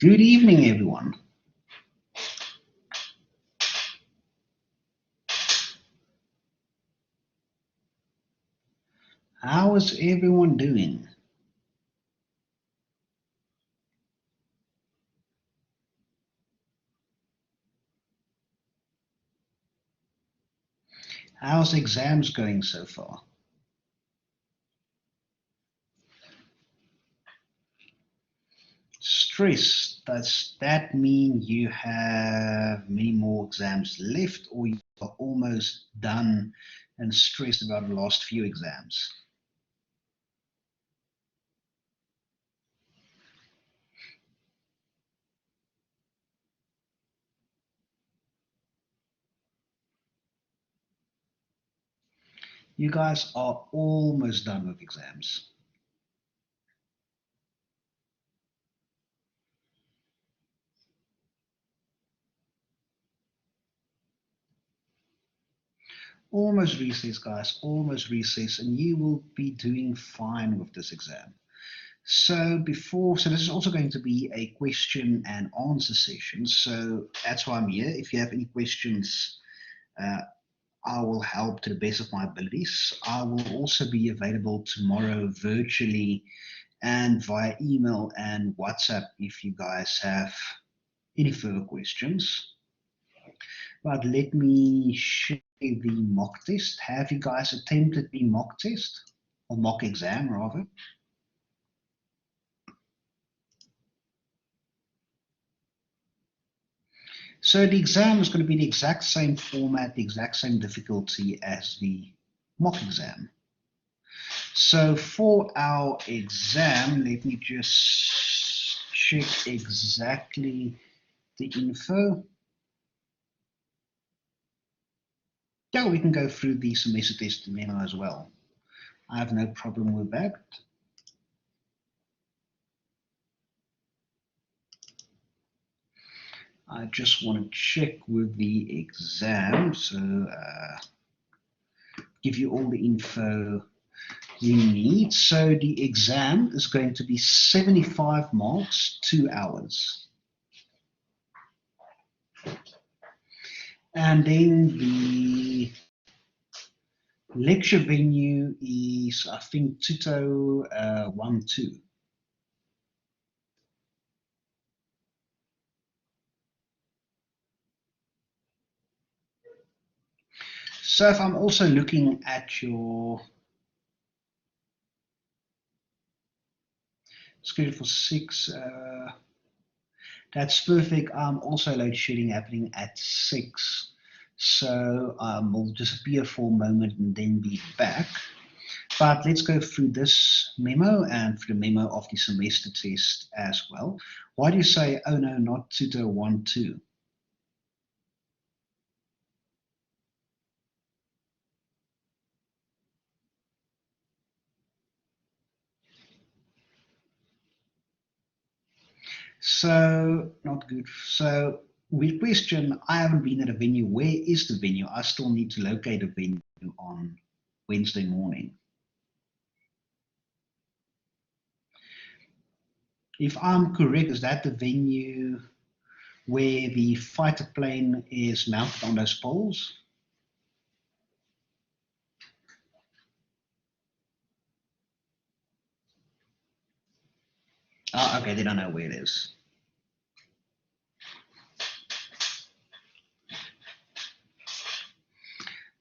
Good evening, everyone. How is everyone doing? How's exams going so far? Stress, does that mean you have many more exams left or you are almost done and stressed about the last few exams? You guys are almost done with exams. Almost recess, guys, almost recess, and you will be doing fine with this exam. So this is also going to be a question and answer session. So that's why I'm here. If you have any questions, uh, I will help to the best of my abilities. I will also be available tomorrow virtually and via email and WhatsApp if you guys have any further questions. But let me share the mock test. Have you guys attempted the mock test or mock exam rather? So the exam is going to be the exact same format, the exact same difficulty as the mock exam. So for our exam, let me just check exactly the info. Yeah, we can go through the semester test memo as well. I have no problem with that. I just want to check with the exam. So give you all the info you need. So the exam is going to be 75 marks, 2 hours. And then the lecture venue is, I think, Tuto 1-2. So if I'm also looking at your schedule for 6, that's perfect. Also load shedding happening at 6. So we'll disappear for a moment and then be back. But let's go through this memo and through the memo of the semester test as well. Why do you say, oh no, not Tuto 1-2? So, not good. So, with question, I haven't been at a venue. Where is the venue? I still need to locate a venue on Wednesday morning. If I'm correct, is that the venue where the fighter plane is mounted on those poles? Ah, okay, they don't know where it is.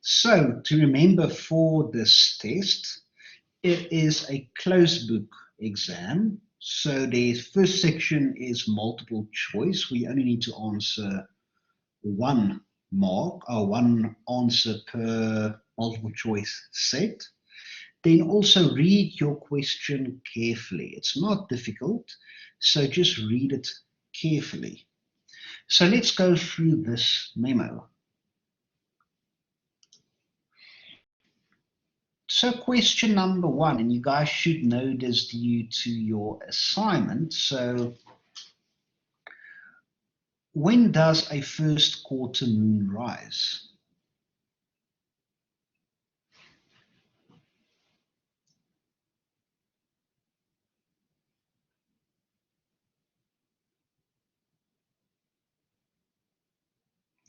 So, to remember for this test, it is a closed book exam. So the first section is multiple choice. We only need to answer one mark or one answer per multiple choice set. Then also read your question carefully. It's not difficult, so just read it carefully. So let's go through this memo. So question number 1, and you guys should know this due to your assignment. So when does a first quarter moon rise?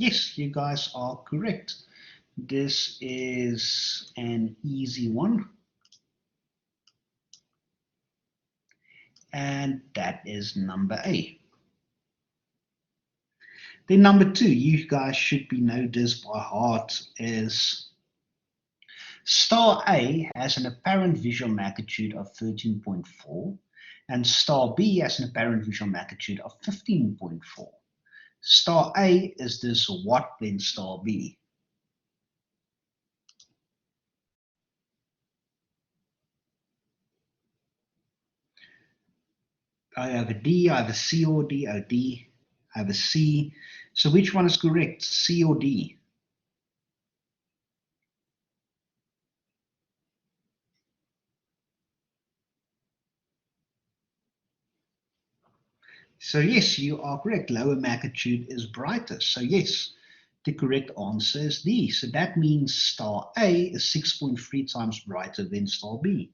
Yes, you guys are correct. This is an easy one. And that is number A. Then number 2, you guys should be know this by heart, is star A has an apparent visual magnitude of 13.4 and star B has an apparent visual magnitude of 15.4. Star A is this what, then star B? I have a D, I have a C or D, a D, I have a C. So which one is correct, C or D? So yes, you are correct. Lower magnitude is brighter. So yes, the correct answer is D. So that means star A is 6.3 times brighter than star B.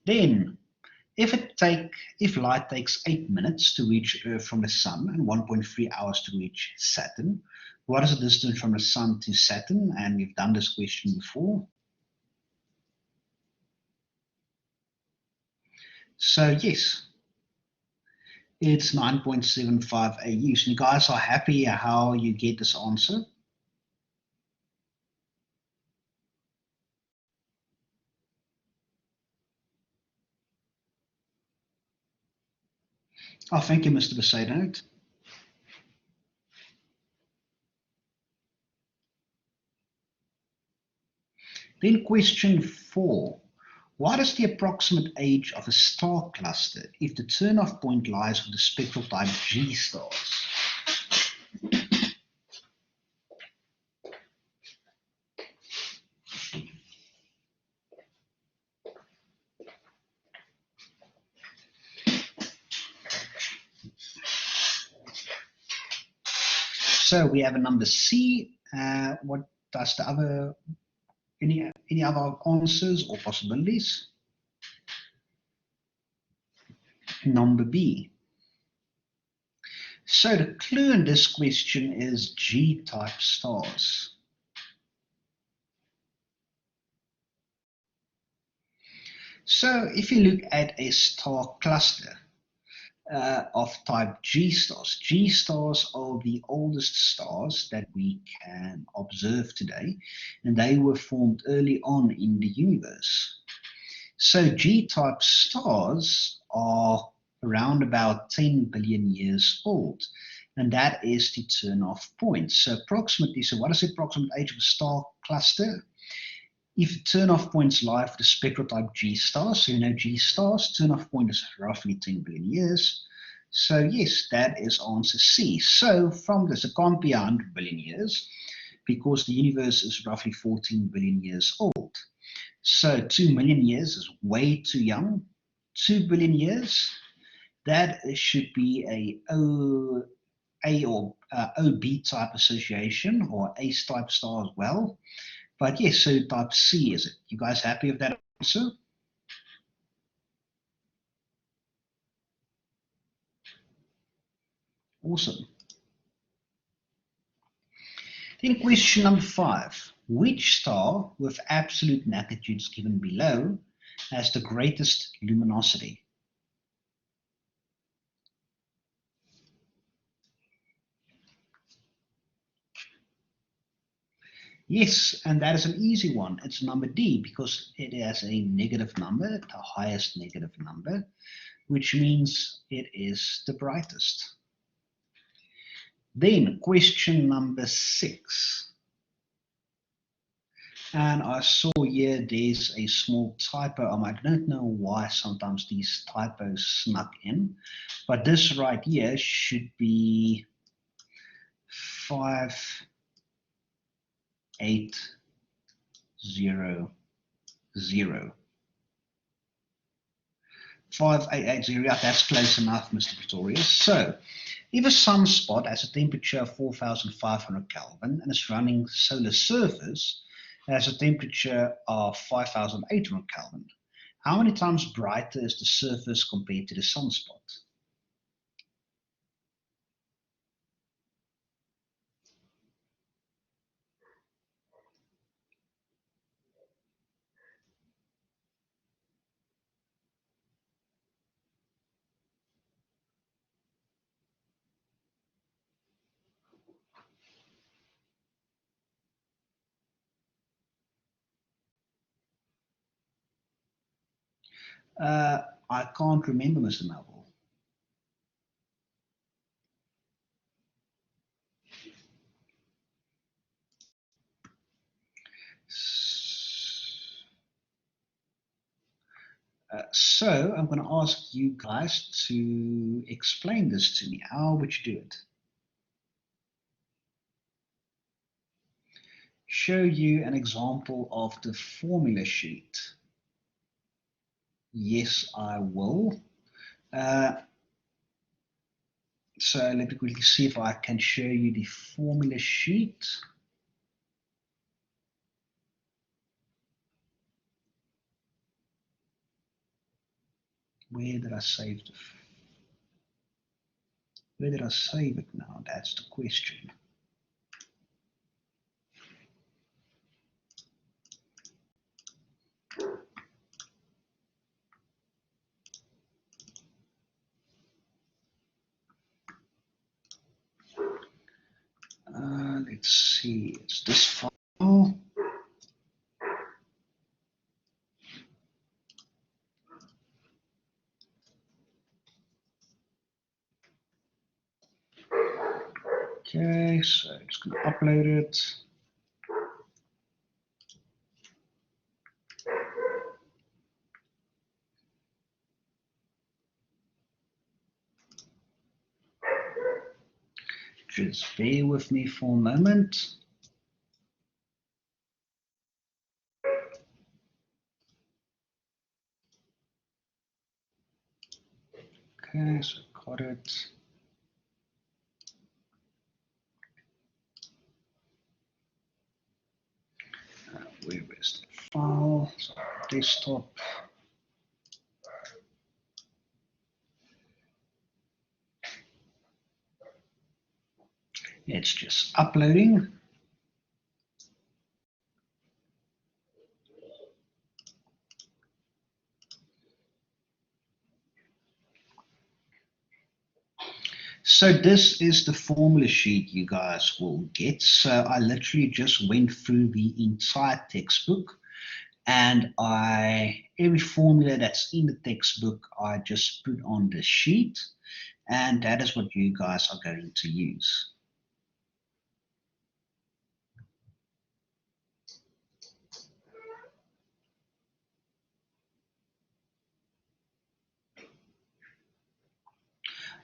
Then, if light takes 8 minutes to reach Earth from the Sun and 1.3 hours to reach Saturn, what is the distance from the Sun to Saturn? And we've done this question before. So yes, it's 9.75 AU. So you guys are happy how you get this answer? Oh, thank you, Mr. Besaidnout. Then question 4. What is the approximate age of a star cluster if the turn-off point lies with the spectral type G stars? So we have a number C. What does the other, any other answers or possibilities? Number B. So the clue in this question is G-type stars. So if you look at a star cluster of type G stars, G stars are the oldest stars that we can observe today, and they were formed early on in the universe. So G-type stars are around about 10 billion years old, and that is the turn-off point. So approximately, so what is the approximate age of a star cluster? If turn-off points lie for the spectral type G stars, so you know G stars, turn-off point is roughly 10 billion years. So yes, that is answer C. So from this, it can't be 100 billion years because the universe is roughly 14 billion years old. So 2 million years is way too young. 2 billion years, that should be A or OB type association or ACE type star as well. But yes, so type C is it. You guys happy with that answer? Awesome. Then question number 5. Which star with absolute magnitudes given below has the greatest luminosity? Yes, and that is an easy one. It's number D because it has a negative number, the highest negative number, which means it is the brightest. Then question number 6. And I saw here there's a small typo. I don't know why sometimes these typos snuck in, but this right here should be 5800. 5880, yeah, that's close enough, Mr. Pretorius. So, if a sunspot has a temperature of 4,500 Kelvin and is running solar surface, it has a temperature of 5,800 Kelvin. How many times brighter is the surface compared to the sunspot? I can't remember, Mr. Melville. So I'm going to ask you guys to explain this to me. How would you do it? Show you an example of the formula sheet. Yes, I will. So let me quickly see if I can show you the formula sheet. Where did I save the? Where did I save it now? That's the question. Let's see, it's this file. Okay, so I'm just going to upload it. Just bear with me for a moment. Okay, so got it. Where is the file? So desktop. It's just uploading. So this is the formula sheet you guys will get. So I literally just went through the entire textbook, and every formula that's in the textbook, I just put on the sheet, and that is what you guys are going to use.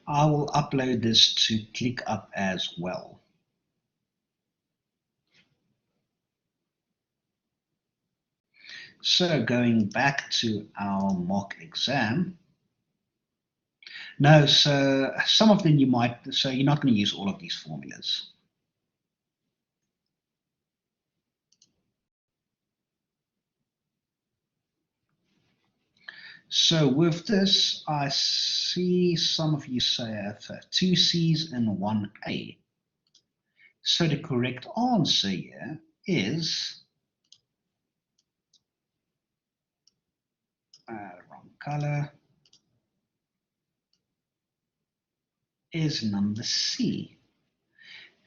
I will upload this to ClickUp as well. So going back to our mock exam. No, so some of them so you're not going to use all of these formulas. So with this, I see some of you say I have 2 C's and 1 A. So the correct answer here is, wrong color, is number C.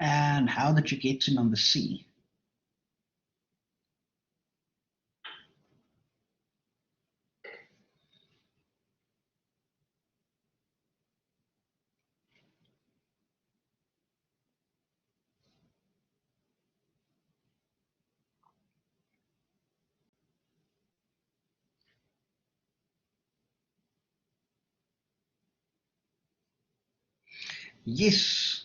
And how did you get to number C? Yes,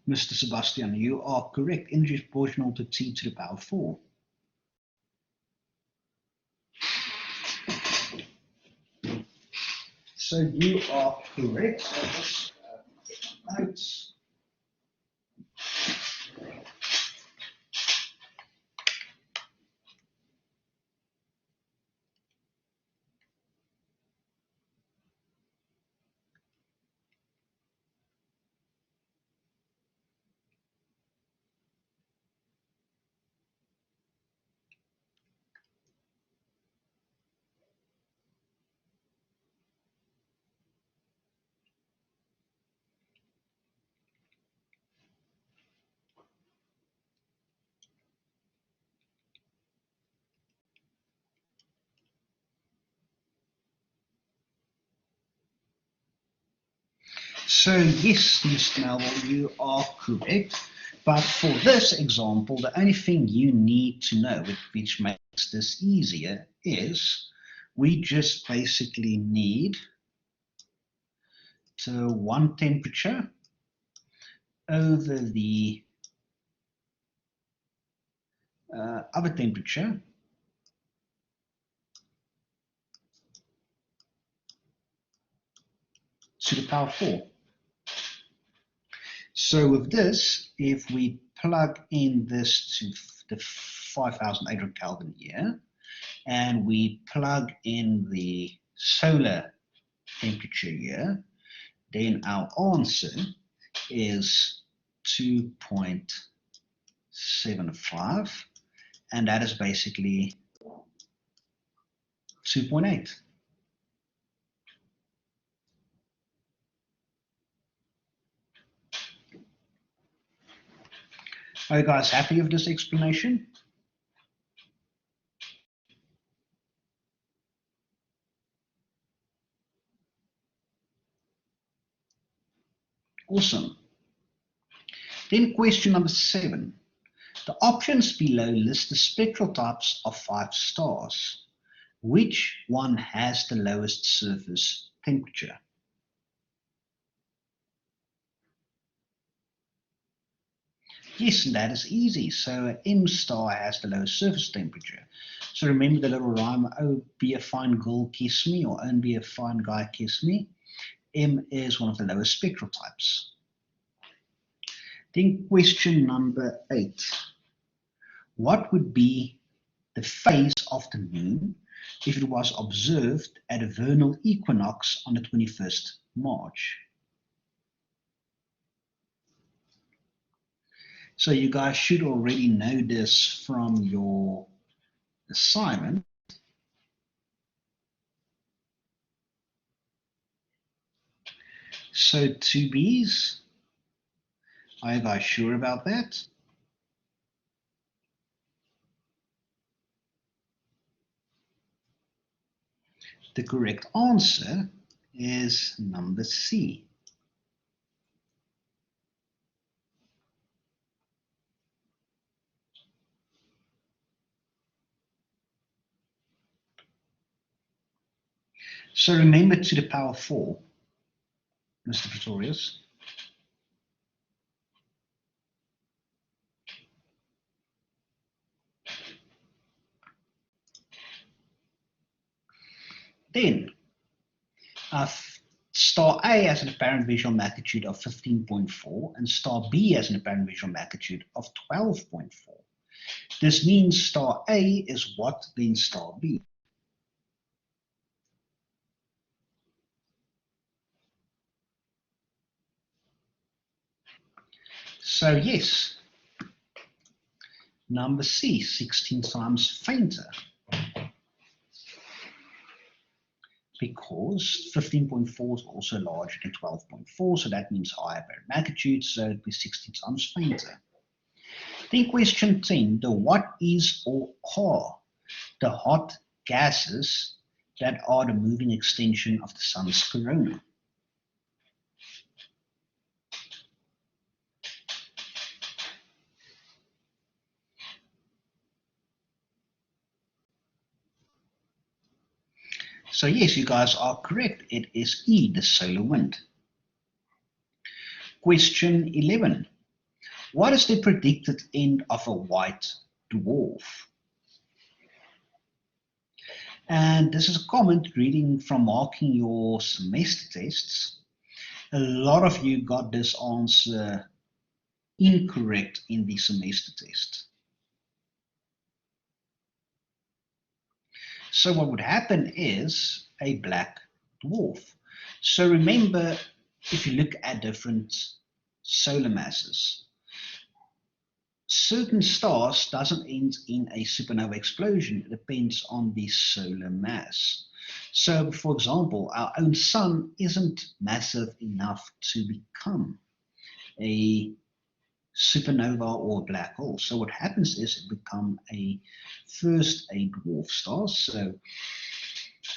Mr. Sebastian, you are correct. Energy is proportional to T to the power 4. So you are correct. So just notes. So yes, Mr. Melville, you are correct. But for this example, the only thing you need to know, which makes this easier, is we just basically need to one temperature over the other temperature to the power 4. So with this, if we plug in this to the 5,800 Kelvin here, and we plug in the solar temperature here, then our answer is 2.75, and that is basically 2.8. Are you guys happy with this explanation? Awesome. Then question number 7. The options below list the spectral types of 5 stars. Which one has the lowest surface temperature? Yes, and that is easy. So M star has the lowest surface temperature. So remember the little rhyme, oh, be a fine girl, kiss me, or oh, be a fine guy, kiss me. M is one of the lowest spectral types. Then question number 8. What would be the phase of the moon if it was observed at a vernal equinox on the 21st March? So you guys should already know this from your assignment. So 2Bs, are you guys sure about that? The correct answer is number C. So remember to the power 4, Mr. Pretorius. Then, star A has an apparent visual magnitude of 15.4 and star B has an apparent visual magnitude of 12.4. This means star A is what, then star B? So yes, number C, 16 times fainter. Because 15.4 is also larger than 12.4, so that means higher apparent magnitude, so it'd be 16 times fainter. Then question 10, the what is or are the hot gases that are the moving extension of the sun's corona? So yes, you guys are correct. It is E, the solar wind. Question 11. What is the predicted end of a white dwarf? And this is a comment reading from marking your semester tests. A lot of you got this answer incorrect in the semester test. So what would happen is a black dwarf. So remember, if you look at different solar masses, certain stars doesn't end in a supernova explosion. It depends on the solar mass. So, for example, our own sun isn't massive enough to become a supernova or a black hole. So what happens is it becomes first a dwarf star. So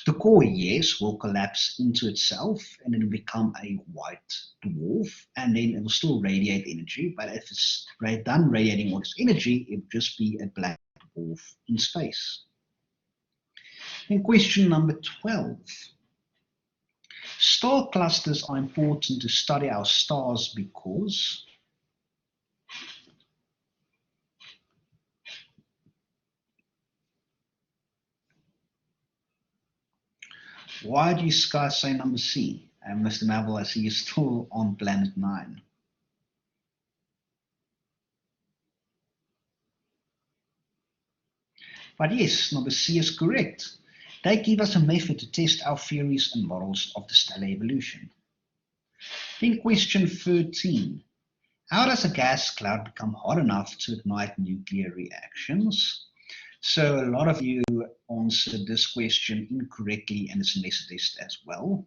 The core, yes, will collapse into itself and it will become a white dwarf, and then it will still radiate energy. But if it's done radiating all this energy, it will just be a black dwarf in space. Then question number 12. Star clusters are important to study our stars because why do you guys say number C? And Mr. Mabel, I see you're still on planet 9. But yes, number C is correct. They give us a method to test our theories and models of the stellar evolution. Then question 13. How does a gas cloud become hot enough to ignite nuclear reactions? So a lot of you answered this question incorrectly in the semester test as well.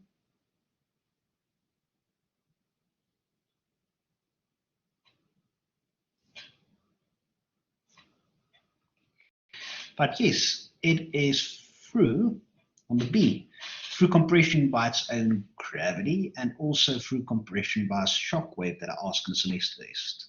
But yes, it is through, on the B, through compression by its own gravity and also through compression by a shock wave that I asked in the semester test.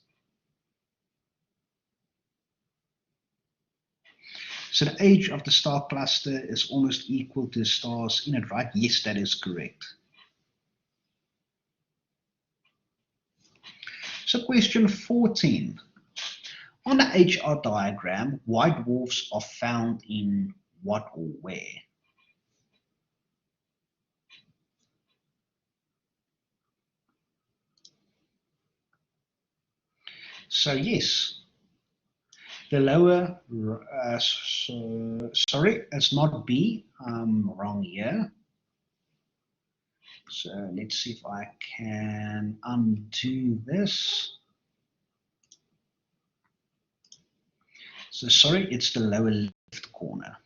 So the age of the star cluster is almost equal to the stars in it, right? Yes, that is correct. So question 14. On the HR diagram, white dwarfs are found in what or where? So yes, the lower, sorry, it's not B, I'm wrong here. So let's see if I can undo this. So sorry, it's the lower left corner.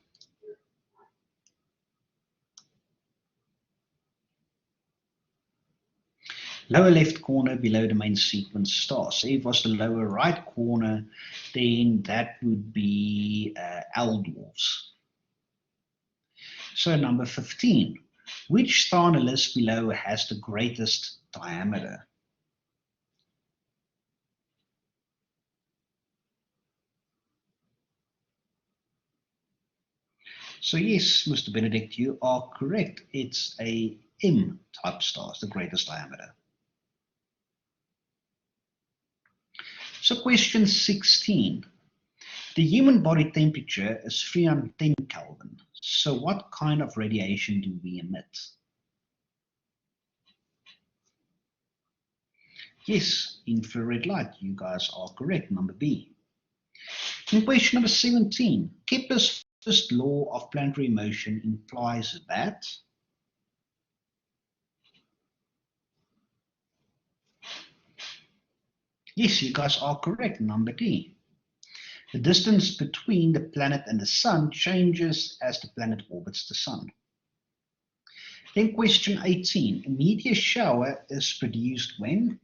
Lower left corner below the main sequence star. So if it was the lower right corner, then that would be L dwarfs. So number 15. Which star on the list below has the greatest diameter? So yes, Mr. Benedict, you are correct. It's a M type star, it's the greatest diameter. So question 16. The human body temperature is 310 Kelvin. So what kind of radiation do we emit? Yes, infrared light. You guys are correct. Number B. In question number 17, Kepler's first law of planetary motion implies that yes, you guys are correct. Number D. The distance between the planet and the sun changes as the planet orbits the sun. Then question 18, a meteor shower is produced when?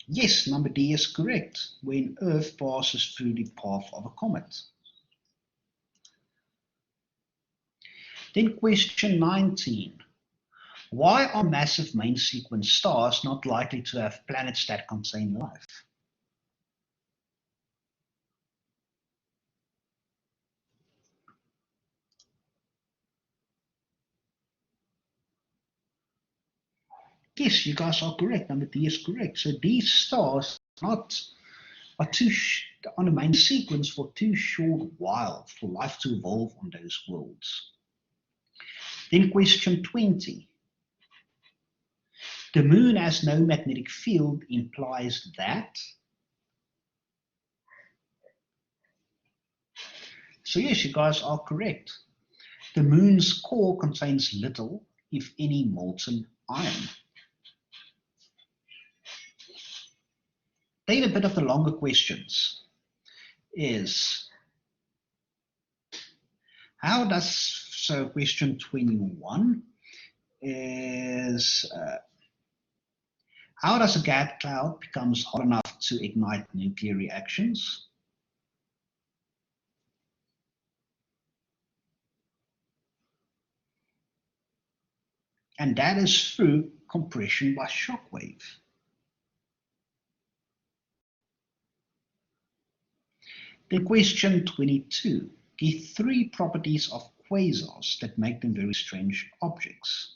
Yes, number D is correct, when Earth passes through the path of a comet. Then question 19. Why are massive main sequence stars not likely to have planets that contain life? Yes, you guys are correct. Number D is correct. So these stars are too on the main sequence for too short while for life to evolve on those worlds. Then question 20. The moon has no magnetic field implies that. So yes, you guys are correct. The moon's core contains little, if any, molten iron. Then a bit of the longer questions is how does, so question 21 is how does a gas cloud becomes hot enough to ignite nuclear reactions? And that is through compression by shock wave. Then question 22. Give 3 properties of quasars that make them very strange objects.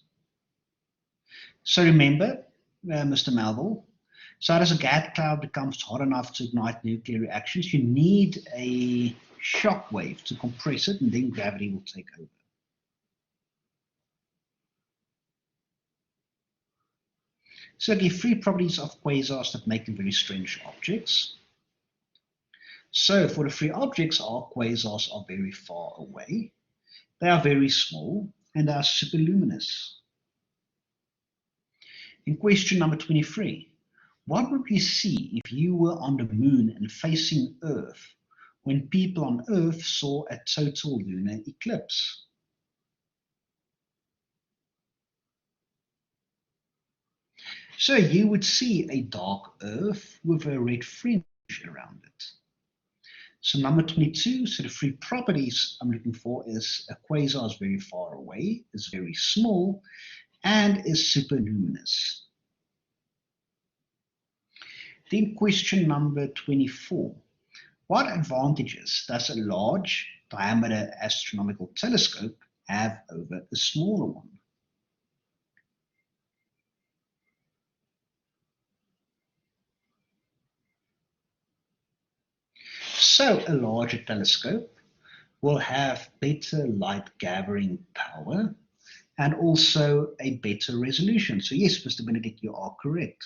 So remember, Mr. Melville, so as a gas cloud becomes hot enough to ignite nuclear reactions, you need a shock wave to compress it, and then gravity will take over. So give 3 properties of quasars that make them very strange objects. So for the 3 objects, our quasars are very far away, they are very small, and they are superluminous. In question number 23, what would you see if you were on the moon and facing Earth when people on Earth saw a total lunar eclipse? So you would see a dark Earth with a red fringe around it. So number 22, so the 3 properties I'm looking for is a quasar is very far away, is very small, and is superluminous. Then question number 24. What advantages does a large diameter astronomical telescope have over a smaller one? So a larger telescope will have better light gathering power and also a better resolution. So yes, Mr. Benedict, you are correct.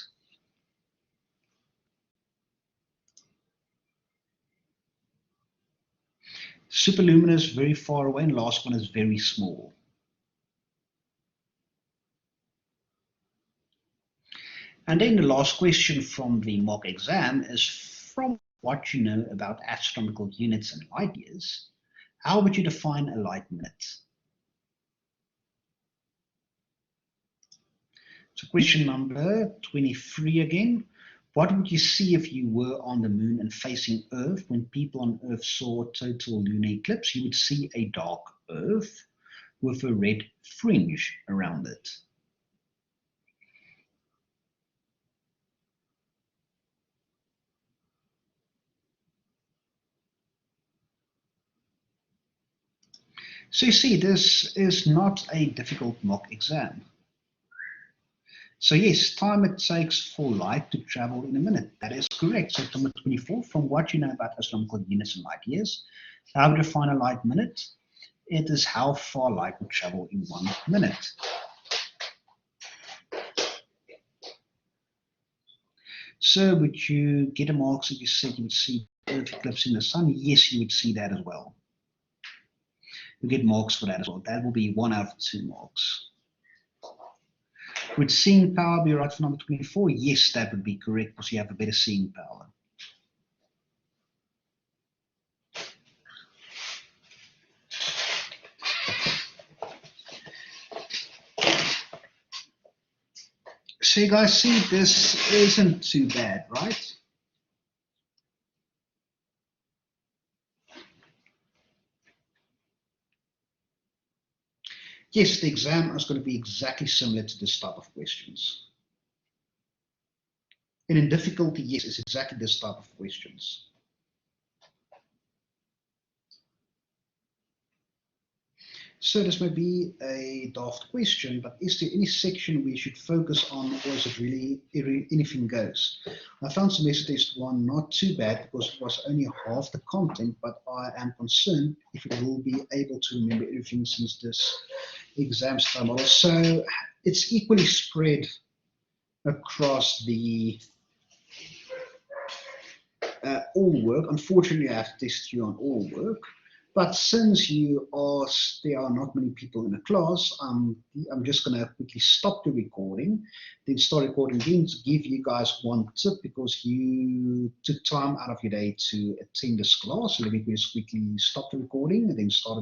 Superluminous, very far away, and last one is very small. And then the last question from the mock exam is, from what you know about astronomical units and light years, how would you define a light minute? So question number 23 again. What would you see if you were on the moon and facing Earth when people on Earth saw a total lunar eclipse? You would see a dark Earth with a red fringe around it. So you see, this is not a difficult mock exam. So yes, time it takes for light to travel in a minute. That is correct. So number 24, from what you know about astronomical units and light years, how would you define a light minute? It is how far light would travel in 1 minute. So would you get a marks if you said you would see Earth eclipse in the sun? Yes, you would see that as well. You get marks for that as well. That will be 1 out of 2 marks. Would seeing power be right for number 24? Yes, that would be correct because you have a better seeing power. So you guys see, this isn't too bad, right? Yes, the exam is going to be exactly similar to this type of questions. And in difficulty, yes, it's exactly this type of questions. So this may be a daft question, but is there any section we should focus on, or is it really anything goes? I found semester test 1 not too bad because it was only half the content, but I am concerned if it will be able to remember everything since this exam style model. So it's equally spread across the all work. Unfortunately, I have to test you on all work. But since you asked, there are not many people in the class, I'm just going to quickly stop the recording, then start recording again to give you guys one tip because you took time out of your day to attend this class. So let me just quickly stop the recording and then start it